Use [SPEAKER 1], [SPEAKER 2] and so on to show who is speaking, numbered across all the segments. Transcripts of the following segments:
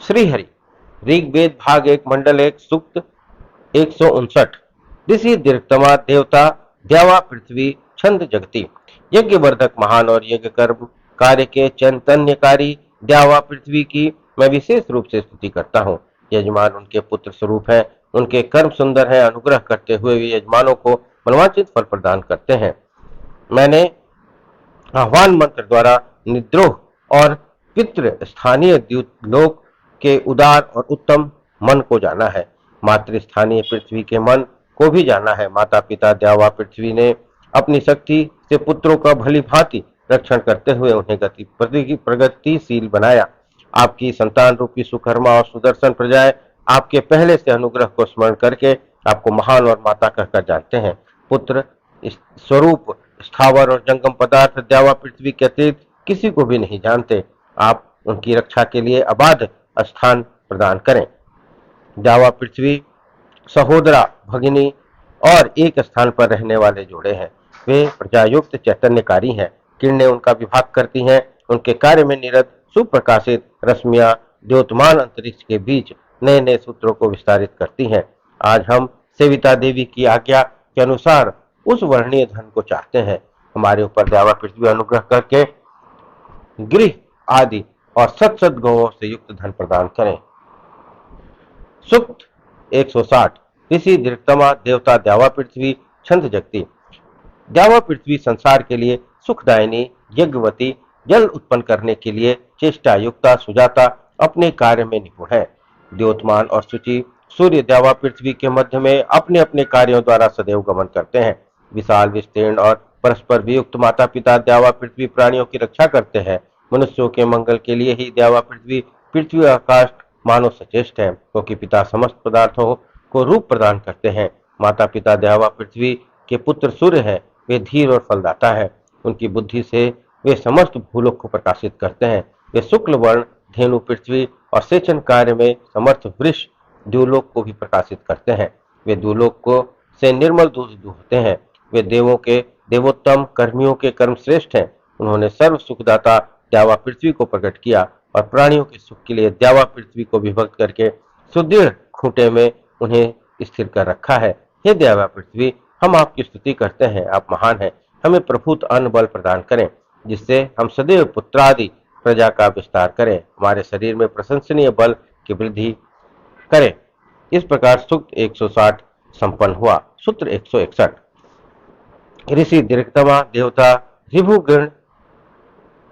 [SPEAKER 1] श्रीहरि। ऋग्वेद भाग 1 मंडल 1 सूक्त 159। ऋषि दीर्घतमा देवता द्यावा पृथ्वी छंद जगती। यज्ञ वर्धक महान और यज्ञ कर्म कार्य के चैतन्यकारी द्यावा पृथ्वी की मैं विशेष रूप से स्तुति करता हूँ। यजमान उनके पुत्र स्वरूप है, उनके कर्म सुंदर है। अनुग्रह करते हुए वे यजमानों को मनवांचित फल प्रदान करते हैं। मैंने आह्वान मंत्र द्वारा निद्रोह और पितृ स्थानीय द्यूतलोक के उदार और उत्तम मन को जाना है। मातृ स्थानीय पृथ्वी के मन को भी जाना है। माता पिता द्यावा पृथ्वी ने अपनी शक्ति से पुत्रों का भली भांति रक्षण करते हुए उन्हें प्रगतिशील बनाया। आपकी संतान रूपी सुकर्मा और सुदर्शन प्रजाएं आपके पहले से अनुग्रह को स्मरण करके आपको महान और माता कहकर जानते हैं। पुत्र स्वरूप स्थावर और जंगम पदार्थ द्यावा पृथ्वी के अतिरिक्त किसी को भी नहीं जानते। आप उनकी रक्षा के लिए अबाध स्थान प्रदान करें। द्यावा पृथ्वी सहोदरा भगिनी और एक स्थान पर रहने वाले जोड़े हैं। वे प्रजायुक्त चैतन्यकारी हैं। किरणें उनका विभाग करती हैं। उनके कार्य में निरत सुप्रकाशित रश्मियां द्योतमान अंतरिक्ष के बीच नए नए सूत्रों को विस्तारित करती हैं। आज हम सेविता देवी की आज्ञा के अनुसार उस वर्णीय धन को चाहते हैं। हमारे ऊपर द्यावा पृथ्वी अनुग्रह करके गृह आदि और सत गौों से युक्त धन प्रदान करें। सूक्त 160। ऋषि दीर्घतमा देवता द्यावा पृथ्वी छंद जगती। द्यावा पृथ्वी संसार के लिए सुखदायिनी यज्ञवती, जल उत्पन्न करने के लिए चेष्टा युक्ता सुजाता, अपने कार्य में निपुण है। द्योतमान और शुचि सूर्य द्यावा पृथ्वी के मध्य में अपने अपने कार्यों द्वारा सदैव गमन करते हैं। विशाल विस्तीर्ण और परस्पर वियुक्त माता पिता द्यावा पृथ्वी प्राणियों की रक्षा करते हैं। मनुष्यों के मंगल के लिए ही द्यावा पृथ्वी आकाश मानव सचेष्ट है, क्योंकि पिता समस्त पदार्थों को रूप प्रदान करते हैं। माता पिता द्यावा पृथ्वी के पुत्र सूर्य है। वे धीर और फलदाता है। उनकी बुद्धि से वे समस्त भूलोक को प्रकाशित करते हैं। वे शुक्ल वर्ण धेनु पृथ्वी और सेचन कार्य में समर्थ वृष द्यूलोक को भी प्रकाशित करते हैं। वे द्यूलोक को से निर्मल दूध दूहते हैं। वे देवों के देवोत्तम कर्मियों के कर्म श्रेष्ठ हैं। उन्होंने सर्व सुखदाता द्यावा पृथ्वी को प्रकट किया और प्राणियों के सुख के लिए द्यावा पृथ्वी को विभक्त करके सुदृढ़ खूंटे में उन्हें स्थिर कर रखा है। हे द्यावा पृथ्वी, हम आपकी स्तुति करते हैं। आप महान हैं। हमें प्रभुत अन्न बल प्रदान करें, जिससे हम सदैव पुत्रादि प्रजा का विस्तार करें। हमारे शरीर में प्रशंसनीय बल की वृद्धि करें। इस प्रकार सूक्त 160 संपन्न हुआ। सूत्र 161। ऋषि दीर्घतमा देवता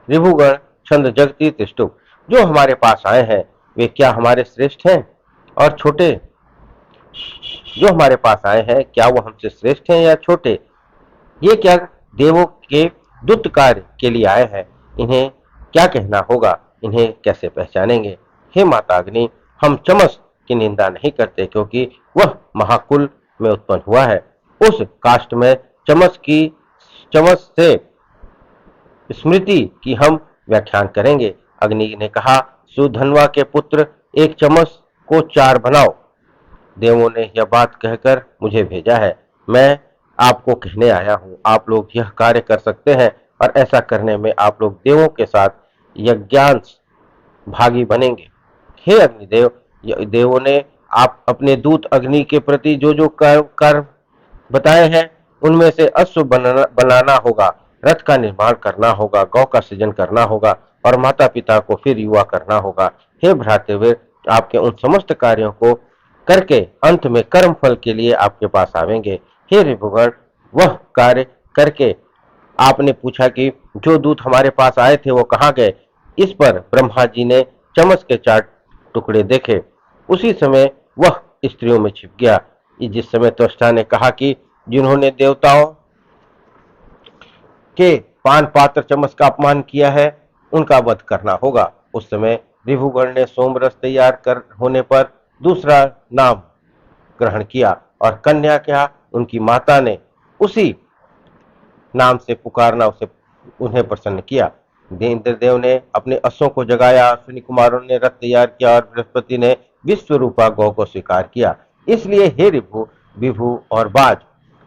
[SPEAKER 1] रिभुगण छंद जगती तिष्ठु। जो हमारे पास आए हैं वे क्या हमारे श्रेष्ठ हैं और छोटे? जो हमारे पास आए हैं क्या वो हमसे श्रेष्ठ हैं या छोटे? ये क्या देवों के दूत कार्य के लिए आए हैं? इन्हें क्या कहना होगा? इन्हें कैसे पहचानेंगे? हे माता अग्नि, हम चमस की निंदा नहीं करते, क्योंकि वह महाकुल में उत्पन्न हुआ है। उस काष्ठ में चमस से स्मृति की हम व्याख्यान करेंगे। अग्नि ने कहा, सुधनवा के पुत्र, एक चमस को 4 बनाओ। देवों ने यह बात कहकर मुझे भेजा है। मैं आपको कहने आया हूँ, आप लोग यह कार्य कर सकते हैं और ऐसा करने में आप लोग देवों के साथ यज्ञांश भागी बनेंगे। हे अग्निदेव, देवों ने आप अपने दूत अग्नि के प्रति जो जो कर्म बताए हैं उनमें से अश्व बनाना होगा, रथ का निर्माण करना होगा, गौ का सृजन करना होगा और माता पिता को फिर युवा करना होगा। हे भ्रातृवीर, आपके उन समस्त कार्यों को करके अंत में कर्म फल के लिए आपके पास आवेंगे। हे रिभुगण, वह कार्य करके आपने पूछा कि जो दूत हमारे पास आए थे वो कहाँ गए? इस पर ब्रह्मा जी ने चमस के 4 टुकड़े देखे। उसी समय वह स्त्रियों में छिप गया। जिस समय त्वष्टा ने कहा कि जिन्होंने देवताओं के पान पात्र चमस का अपमान किया है उनका वध करना होगा, उस समय रिभुगण ने सोमरस तैयार कर होने पर दूसरा नाम ग्रहण किया और कन्या क्या उनकी माता ने उसी नाम से पुकारना उन्हें प्रसन्न किया। इंद्रदेव ने अपने अश्वों को जगाया, अश्विनी कुमारों ने रथ तैयार किया और बृहस्पति ने विश्व रूपा गौ को स्वीकार किया। इसलिए हे रिभु, विभु और बाज,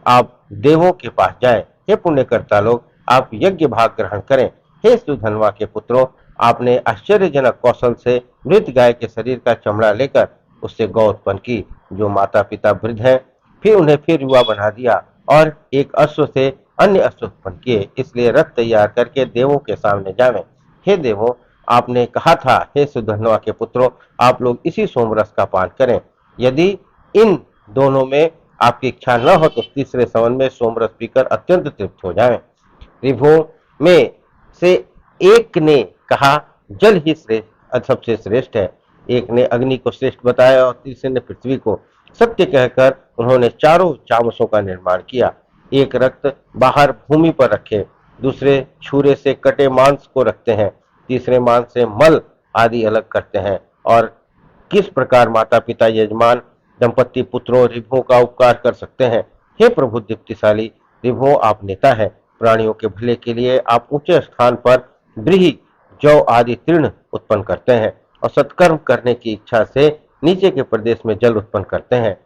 [SPEAKER 1] आप देवों के पास जाएं। हे पुण्यकर्ता लोग, आप यज्ञ भाग ग्रहण करें। हे सुधनवा के पुत्रों, आपने आश्चर्यजनक कौशल से मृत गाय के शरीर का चमड़ा लेकर उससे गौ उत्पन्न की, जो माता पिता वृद्ध हैं। फिर उन्हें फिर युवा बना दिया और एक अश्व से अन्य अश्व उत्पन्न किए, इसलिए रथ तैयार करके देवों के सामने जावें। हे देवों, आपने कहा था, हे सुधनवा के पुत्रों, आप लोग इसी सोमरस का पान करें। यदि इन दोनों में आपकी इच्छा न हो तो तीसरे सवन में सोमरस पीकर अत्यंत तृप्त हो जाएं। ऋभुओं में से एक ने कहा, जल ही श्रेष्ठ, सबसे श्रेष्ठ है। एक ने अग्नि को श्रेष्ठ बताया और तीसरे ने पृथ्वी को। सत्य कहकर उन्होंने चारों चामसों का निर्माण किया। एक रक्त बाहर भूमि पर रखे, दूसरे छुरे से कटे मांस को रखते हैं, तीसरे मांस से मल आदि अलग करते हैं। और किस प्रकार माता पिता यजमान दंपत्ति पुत्रों ऋभुओं का उपकार कर सकते हैं। हे प्रभु दीप्तिशाली, ऋभुओं आप नेता है। प्राणियों के भले के लिए आप ऊंचे स्थान पर व्रीहि, जौ आदि तीर्ण उत्पन्न करते हैं और सत्कर्म करने की इच्छा से नीचे के प्रदेश में जल उत्पन्न करते हैं।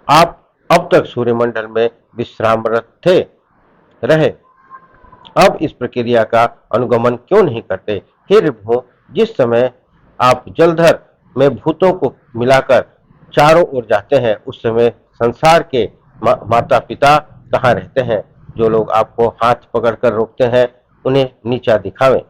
[SPEAKER 1] आप अब तक सूर्यमंडल में विश्रामरत थे रहे, अब इस प्रक्रिया का अनुगमन क्यों नहीं करते। हे ऋभुओं, जिस समय आप जलधर में भूतों को मिलाकर चारों ओर जाते हैं, उस समय संसार के माता पिता कहाँ रहते हैं। जो लोग आपको हाथ पकड़कर रोकते हैं, उन्हें नीचा दिखावें।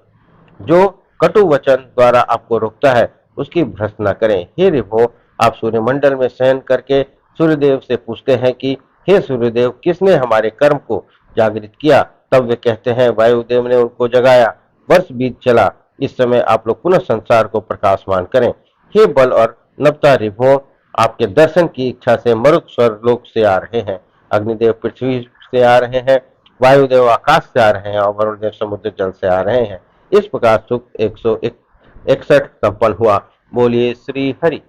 [SPEAKER 1] जो कटु वचन द्वारा आपको रोकता है, उसकी भ्रष्ट न करें। हे ऋभुओं, आप सूर्यमंडल में शयन करके सूर्यदेव से पूछते हैं कि हे सूर्यदेव, किसने हमारे कर्म को जागृत किया। तब वे कहते हैं, वायुदेव ने उनको जगाया। वर्ष बीत चला, इस समय आप लोग पुनः संसार को प्रकाशमान करें। हे बल और नवता ऋभुओं, आपके दर्शन की इच्छा से मरुत स्वर्गलोक से आ रहे हैं, अग्निदेव पृथ्वी से आ रहे हैं, वायुदेव आकाश से आ रहे हैं और वरुण देव समुद्र जल से आ रहे हैं। इस प्रकार सूक्त 161 संपन्न हुआ। बोलिए श्री हरि।